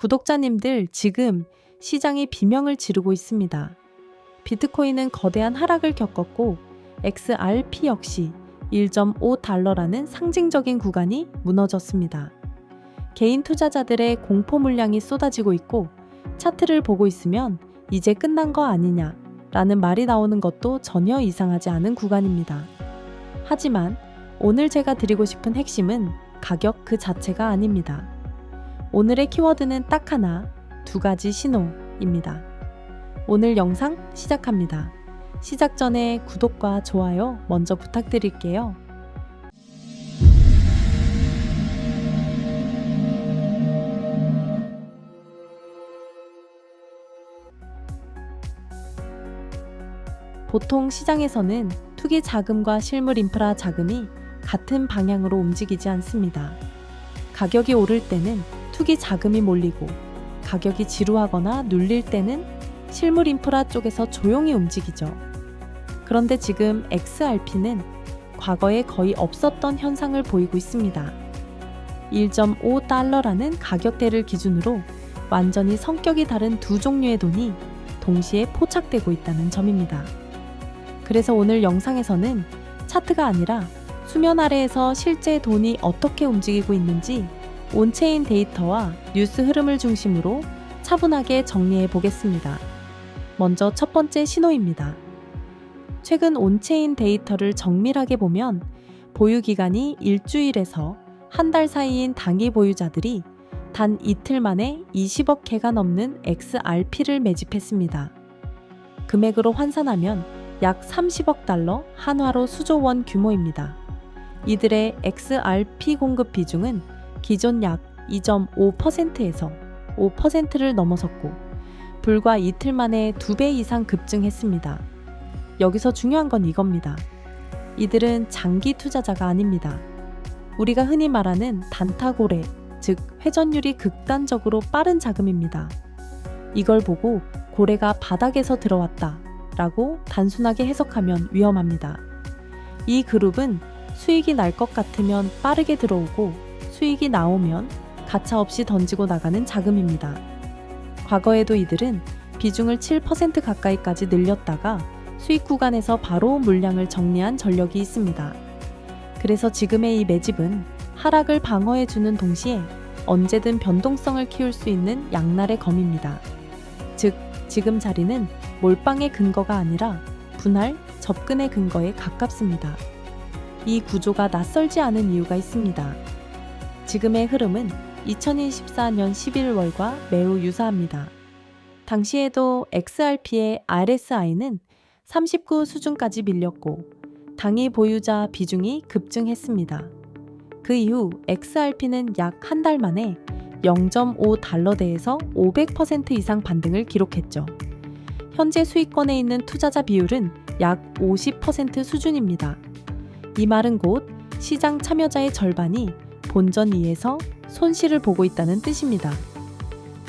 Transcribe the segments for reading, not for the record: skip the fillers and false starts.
구독자님들, 지금 시장이 비명을 지르고 있습니다. 비트코인은 거대한 하락을 겪었고 XRP 역시 1.5달러라는 상징적인 구간이 무너졌습니다. 개인 투자자들의 공포 물량이 쏟아지고 있고 차트를 보고 있으면 이제 끝난 거 아니냐 라는 말이 나오는 것도 전혀 이상하지 않은 구간입니다. 하지만 오늘 제가 드리고 싶은 핵심은 가격 그 자체가 아닙니다. 오늘의 키워드는 딱 하나, 두 가지 신호입니다. 오늘 영상 시작합니다. 시작 전에 구독과 좋아요 먼저 부탁드릴게요. 보통 시장에서는 투기 자금과 실물 인프라 자금이 같은 방향으로 움직이지 않습니다. 가격이 오를 때는 투기 자금이 몰리고 가격이 지루하거나 눌릴 때는 실물 인프라 쪽에서 조용히 움직이죠. 그런데 지금 XRP는 과거에 거의 없었던 현상을 보이고 있습니다. 1.5달러라는 가격대를 기준으로 완전히 성격이 다른 두 종류의 돈이 동시에 포착되고 있다는 점입니다. 그래서 오늘 영상에서는 차트가 아니라 수면 아래에서 실제 돈이 어떻게 움직이고 있는지 온체인 데이터와 뉴스 흐름을 중심으로 차분하게 정리해 보겠습니다. 먼저 첫 번째 신호입니다. 최근 온체인 데이터를 정밀하게 보면 보유 기간이 일주일에서 한 달 사이인 단기 보유자들이 단 이틀 만에 20억 개가 넘는 XRP를 매집했습니다. 금액으로 환산하면 약 30억 달러, 한화로 수조 원 규모입니다. 이들의 XRP 공급 비중은 기존 약 2.5%에서 5%를 넘어섰고 불과 이틀 만에 2배 이상 급증했습니다. 여기서 중요한 건 이겁니다. 이들은 장기 투자자가 아닙니다. 우리가 흔히 말하는 단타고래, 즉 회전율이 극단적으로 빠른 자금입니다. 이걸 보고 고래가 바닥에서 들어왔다 라고 단순하게 해석하면 위험합니다. 이 그룹은 수익이 날 것 같으면 빠르게 들어오고 수익이 나오면 가차없이 던지고 나가는 자금입니다. 과거에도 이들은 비중을 7% 가까이까지 늘렸다가 수익 구간에서 바로 물량을 정리한 전력이 있습니다. 그래서 지금의 이 매집은 하락을 방어해주는 동시에 언제든 변동성을 키울 수 있는 양날의 검입니다. 즉, 지금 자리는 몰빵의 근거가 아니라 분할, 접근의 근거에 가깝습니다. 이 구조가 낯설지 않은 이유가 있습니다. 지금의 흐름은 2024년 11월과 매우 유사합니다. 당시에도 XRP의 RSI는 39 수준까지 밀렸고 당위 보유자 비중이 급증했습니다. 그 이후 XRP는 약 한 달 만에 0.5달러대에서 500% 이상 반등을 기록했죠. 현재 수익권에 있는 투자자 비율은 약 50% 수준입니다. 이 말은 곧 시장 참여자의 절반이 본전 2에서 손실을 보고 있다는 뜻입니다.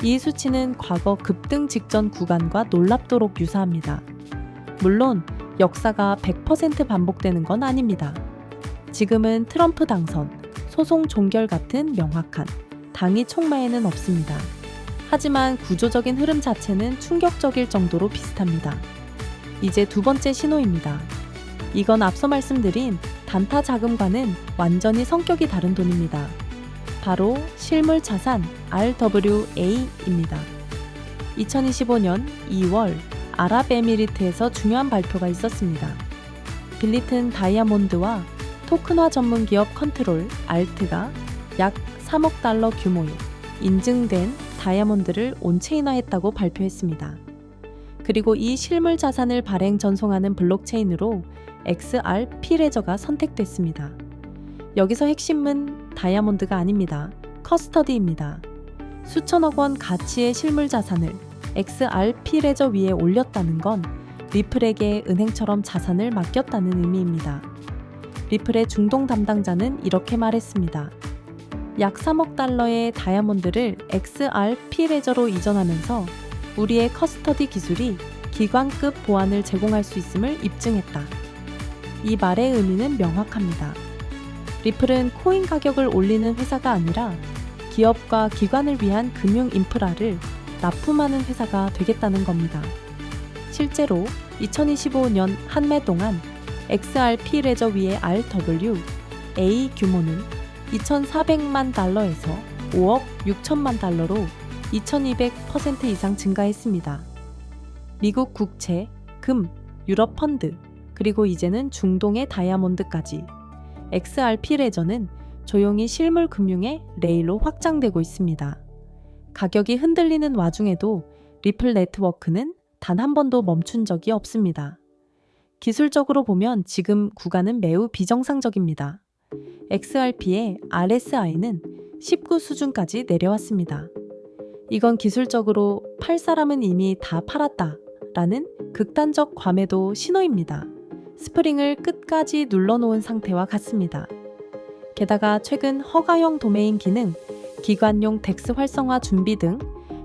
이 수치는 과거 급등 직전 구간과 놀랍도록 유사합니다. 물론 역사가 100% 반복되는 건 아닙니다. 지금은 트럼프 당선, 소송 종결 같은 명확한 당위 촉마에는 없습니다. 하지만 구조적인 흐름 자체는 충격적일 정도로 비슷합니다. 이제 두 번째 신호입니다. 이건 앞서 말씀드린 단타 자금과는 완전히 성격이 다른 돈입니다. 바로 실물 자산 RWA입니다. 2025년 2월 아랍에미리트에서 중요한 발표가 있었습니다. 빌리튼 다이아몬드와 토큰화 전문 기업 컨트롤 알트가 약 3억 달러 규모의 인증된 다이아몬드를 온체인화했다고 발표했습니다. 그리고 이 실물 자산을 발행 전송하는 블록체인으로 XRP 레저가 선택됐습니다. 여기서 핵심은 다이아몬드가 아닙니다. 커스터디입니다. 수천억 원 가치의 실물 자산을 XRP 레저 위에 올렸다는 건 리플에게 은행처럼 자산을 맡겼다는 의미입니다. 리플의 중동 담당자는 이렇게 말했습니다. 약 3억 달러의 다이아몬드를 XRP 레저로 이전하면서 우리의 커스터디 기술이 기관급 보안을 제공할 수 있음을 입증했다. 이 말의 의미는 명확합니다. 리플은 코인 가격을 올리는 회사가 아니라 기업과 기관을 위한 금융 인프라를 납품하는 회사가 되겠다는 겁니다. 실제로 2025년 한 매 동안 XRP 레저 위의 RWA 규모는 2,400만 달러에서 5억 6천만 달러로 2,200% 이상 증가했습니다. 미국 국채, 금, 유럽 펀드, 그리고 이제는 중동의 다이아몬드까지 XRP 레저는 조용히 실물 금융의 레일로 확장되고 있습니다. 가격이 흔들리는 와중에도 리플 네트워크는 단 한 번도 멈춘 적이 없습니다. 기술적으로 보면 지금 구간은 매우 비정상적입니다. XRP의 RSI는 19 수준까지 내려왔습니다. 이건 기술적으로 팔 사람은 이미 다 팔았다 라는 극단적 과매도 신호입니다. 스프링을 끝까지 눌러놓은 상태와 같습니다. 게다가 최근 허가형 도메인 기능, 기관용 덱스 활성화 준비 등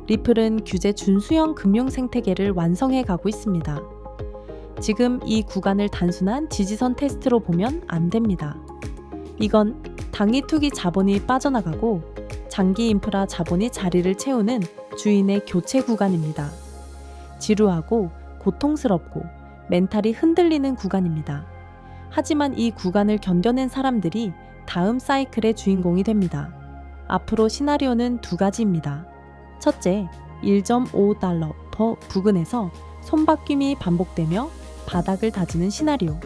리플은 규제 준수형 금융 생태계를 완성해 가고 있습니다. 지금 이 구간을 단순한 지지선 테스트로 보면 안 됩니다. 이건 당위 투기 자본이 빠져나가고 장기 인프라 자본이 자리를 채우는 주인의 교체 구간입니다. 지루하고 고통스럽고 멘탈이 흔들리는 구간입니다. 하지만 이 구간을 견뎌낸 사람들이 다음 사이클의 주인공이 됩니다. 앞으로 시나리오는 두 가지입니다. 첫째, 1.5달러 퍼 부근에서 손바뀜이 반복되며 바닥을 다지는 시나리오.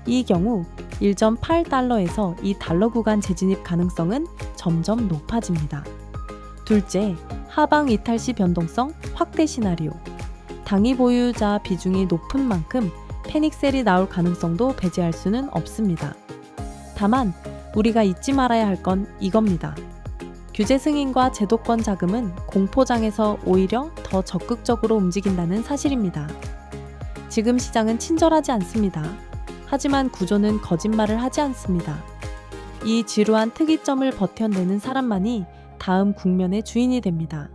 이 경우 1.8달러에서 2달러 구간 재진입 가능성은 점점 높아집니다. 둘째, 하방 이탈 시 변동성 확대 시나리오. 당위 보유자 비중이 높은 만큼 패닉셀이 나올 가능성도 배제할 수는 없습니다. 다만 우리가 잊지 말아야 할 건 이겁니다. 규제 승인과 제도권 자금은 공포장에서 오히려 더 적극적으로 움직인다는 사실입니다. 지금 시장은 친절하지 않습니다. 하지만 구조는 거짓말을 하지 않습니다. 이 지루한 특이점을 버텨내는 사람만이 다음 국면의 주인이 됩니다.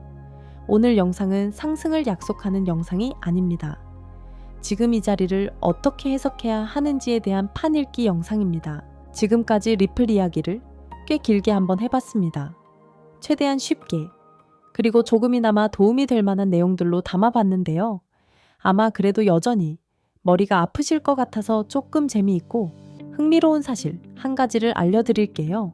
오늘 영상은 상승을 약속하는 영상이 아닙니다. 지금 이 자리를 어떻게 해석해야 하는지에 대한 판읽기 영상입니다. 지금까지 리플 이야기를 꽤 길게 한번 해봤습니다. 최대한 쉽게, 그리고 조금이나마 도움이 될 만한 내용들로 담아봤는데요. 아마 그래도 여전히 머리가 아프실 것 같아서 조금 재미있고 흥미로운 사실 한 가지를 알려드릴게요.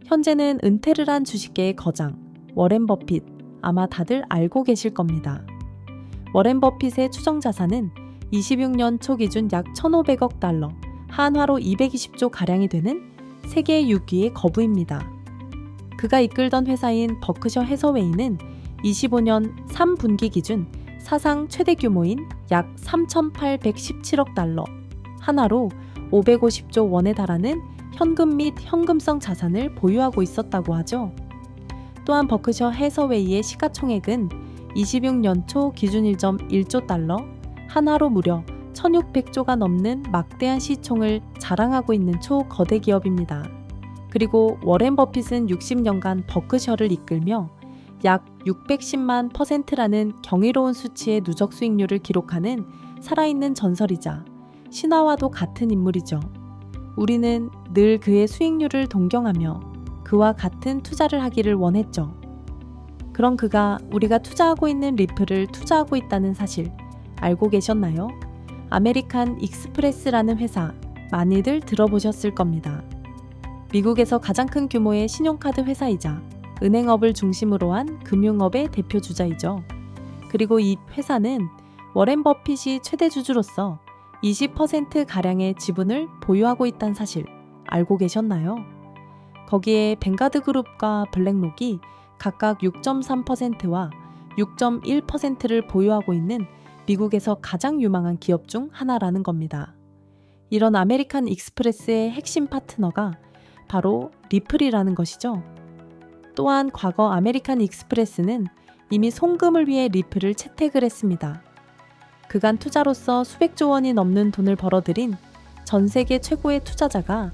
현재는 은퇴를 한 주식계의 거장, 워렌 버핏, 아마 다들 알고 계실 겁니다. 워렌 버핏의 추정 자산은 26년 초 기준 약 1,500억 달러, 한화로 220조 가량이 되는 세계 6위의 거부입니다. 그가 이끌던 회사인 버크셔 해서웨이는 25년 3분기 기준 사상 최대 규모인 약 3,817억 달러, 한화로 550조 원에 달하는 현금 및 현금성 자산을 보유하고 있었다고 하죠. 또한 버크셔 해서웨이의 시가총액은 26년 초 기준 1.1조 달러, 한화로 무려 1,600조가 넘는 막대한 시총을 자랑하고 있는 초거대 기업입니다. 그리고 워렌 버핏은 60년간 버크셔를 이끌며 약 610만 %라는 경이로운 수치의 누적 수익률을 기록하는 살아있는 전설이자 신화와도 같은 인물이죠. 우리는 늘 그의 수익률을 동경하며 그와 같은 투자를 하기를 원했죠. 그럼 그가 우리가 투자하고 있는 리플을 투자하고 있다는 사실 알고 계셨나요? 아메리칸 익스프레스라는 회사 많이들 들어보셨을 겁니다. 미국에서 가장 큰 규모의 신용카드 회사이자 은행업을 중심으로 한 금융업의 대표 주자이죠. 그리고 이 회사는 워렌 버핏이 최대 주주로서 20%가량의 지분을 보유하고 있다는 사실 알고 계셨나요? 거기에 뱅가드 그룹과 블랙록이 각각 6.3%와 6.1%를 보유하고 있는 미국에서 가장 유망한 기업 중 하나라는 겁니다. 이런 아메리칸 익스프레스의 핵심 파트너가 바로 리플이라는 것이죠. 또한 과거 아메리칸 익스프레스는 이미 송금을 위해 리플을 채택을 했습니다. 그간 투자로서 수백조 원이 넘는 돈을 벌어들인 전 세계 최고의 투자자가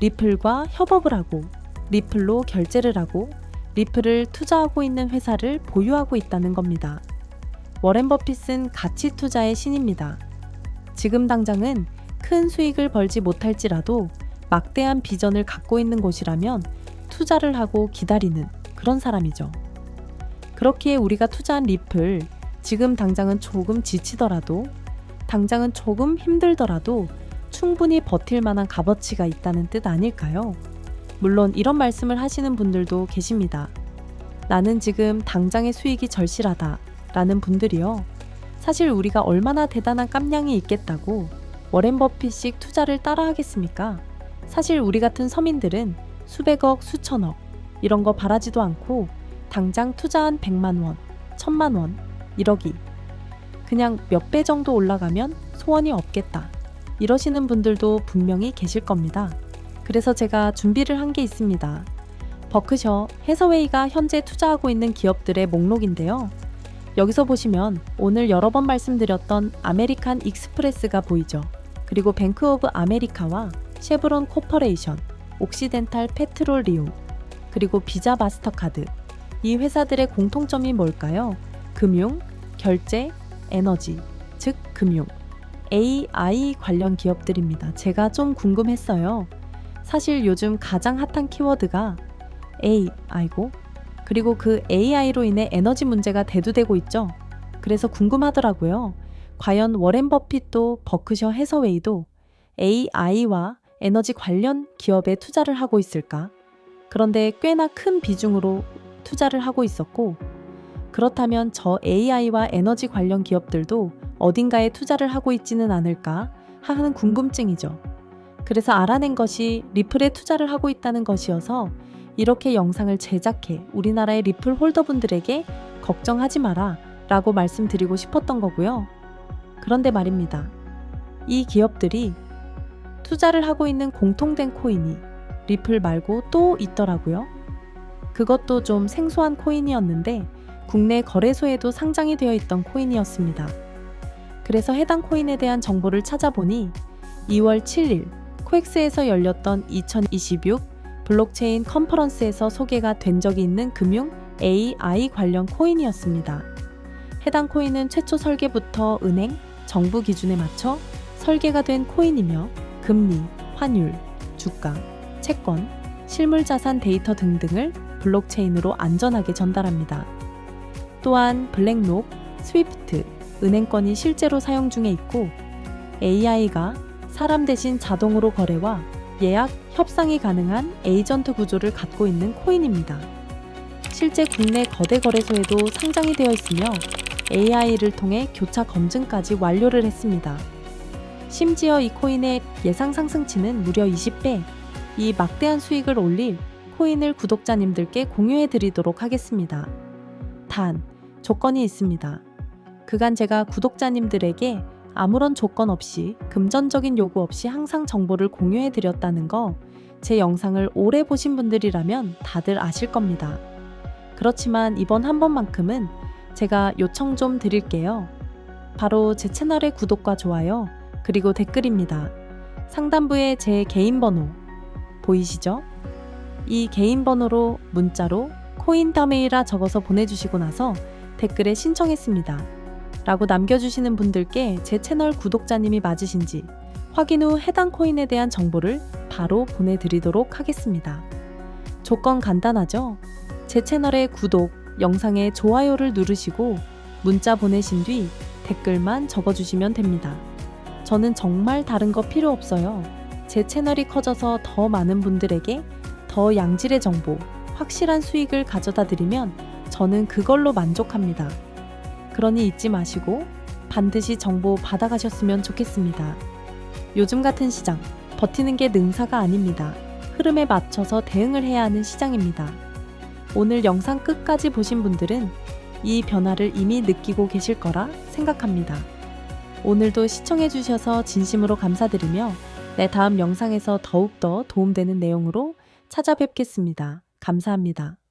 리플과 협업을 하고 리플로 결제를 하고 리플을 투자하고 있는 회사를 보유하고 있다는 겁니다. 워렌 버핏은 가치 투자의 신입니다. 지금 당장은 큰 수익을 벌지 못할지라도 막대한 비전을 갖고 있는 곳이라면 투자를 하고 기다리는 그런 사람이죠. 그렇기에 우리가 투자한 리플, 지금 당장은 조금 지치더라도, 당장은 조금 힘들더라도 충분히 버틸 만한 값어치가 있다는 뜻 아닐까요? 물론 이런 말씀을 하시는 분들도 계십니다. 나는 지금 당장의 수익이 절실하다 라는 분들이요. 사실 우리가 얼마나 대단한 깜냥이 있겠다고 워렌 버핏식 투자를 따라 하겠습니까? 사실 우리 같은 서민들은 수백억, 수천억 이런 거 바라지도 않고 당장 투자한 100만 원, 1000만 원, 1억이 그냥 몇 배 정도 올라가면 소원이 없겠다. 이러시는 분들도 분명히 계실 겁니다. 그래서 제가 준비를 한 게 있습니다. 버크셔 해서웨이가 현재 투자하고 있는 기업들의 목록인데요. 여기서 보시면 오늘 여러 번 말씀드렸던 아메리칸 익스프레스가 보이죠. 그리고 뱅크 오브 아메리카와 쉐브론 코퍼레이션, 옥시덴탈 페트롤리움, 그리고 비자 마스터카드. 이 회사들의 공통점이 뭘까요? 금융, 결제, 에너지, 즉 금융, AI 관련 기업들입니다. 제가 좀 궁금했어요. 사실 요즘 가장 핫한 키워드가 AI고, 그리고 그 AI로 인해 에너지 문제가 대두되고 있죠. 그래서 궁금하더라고요. 과연 워렌 버핏도 버크셔 해서웨이도 AI와 에너지 관련 기업에 투자를 하고 있을까? 그런데 꽤나 큰 비중으로 투자를 하고 있었고, 그렇다면 저 AI와 에너지 관련 기업들도 어딘가에 투자를 하고 있지는 않을까 하는 궁금증이죠. 그래서 알아낸 것이 리플에 투자를 하고 있다는 것이어서 이렇게 영상을 제작해 우리나라의 리플 홀더분들에게 걱정하지 마라 라고 말씀드리고 싶었던 거고요. 그런데 말입니다. 이 기업들이 투자를 하고 있는 공통된 코인이 리플 말고 또 있더라고요. 그것도 좀 생소한 코인이었는데 국내 거래소에도 상장이 되어 있던 코인이었습니다. 그래서 해당 코인에 대한 정보를 찾아보니 2월 7일 코엑스에서 열렸던 2026 블록체인 컨퍼런스에서 소개가 된 적이 있는 금융 AI 관련 코인이었습니다. 해당 코인은 최초 설계부터 은행, 정부 기준에 맞춰 설계가 된 코인이며 금리, 환율, 주가, 채권, 실물자산 데이터 등등을 블록체인으로 안전하게 전달합니다. 또한 블랙록, 스위프트, 은행권이 실제로 사용 중에 있고 AI가 사람 대신 자동으로 거래와 예약, 협상이 가능한 에이전트 구조를 갖고 있는 코인입니다. 실제 국내 거대 거래소에도 상장이 되어 있으며 AI를 통해 교차 검증까지 완료를 했습니다. 심지어 이 코인의 예상 상승치는 무려 20배, 이 막대한 수익을 올릴 코인을 구독자님들께 공유해 드리도록 하겠습니다. 단, 조건이 있습니다. 그간 제가 구독자님들에게 아무런 조건 없이 금전적인 요구 없이 항상 정보를 공유해 드렸다는 거 제 영상을 오래 보신 분들이라면 다들 아실 겁니다. 그렇지만 이번 한 번만큼은 제가 요청 좀 드릴게요. 바로 제 채널의 구독과 좋아요, 그리고 댓글입니다. 상단부에 제 개인 번호 보이시죠? 이 개인 번호로 문자로 코인더메이라 적어서 보내주시고 나서 댓글에 신청했습니다 라고 남겨주시는 분들께 제 채널 구독자님이 맞으신지 확인 후 해당 코인에 대한 정보를 바로 보내드리도록 하겠습니다. 조건 간단하죠? 제 채널의 구독, 영상에 좋아요를 누르시고 문자 보내신 뒤 댓글만 적어주시면 됩니다. 저는 정말 다른 거 필요 없어요. 제 채널이 커져서 더 많은 분들에게 더 양질의 정보, 확실한 수익을 가져다 드리면 저는 그걸로 만족합니다. 그러니 잊지 마시고 반드시 정보 받아가셨으면 좋겠습니다. 요즘 같은 시장, 버티는 게 능사가 아닙니다. 흐름에 맞춰서 대응을 해야 하는 시장입니다. 오늘 영상 끝까지 보신 분들은 이 변화를 이미 느끼고 계실 거라 생각합니다. 오늘도 시청해주셔서 진심으로 감사드리며 다음 영상에서 더욱더 도움되는 내용으로 찾아뵙겠습니다. 감사합니다.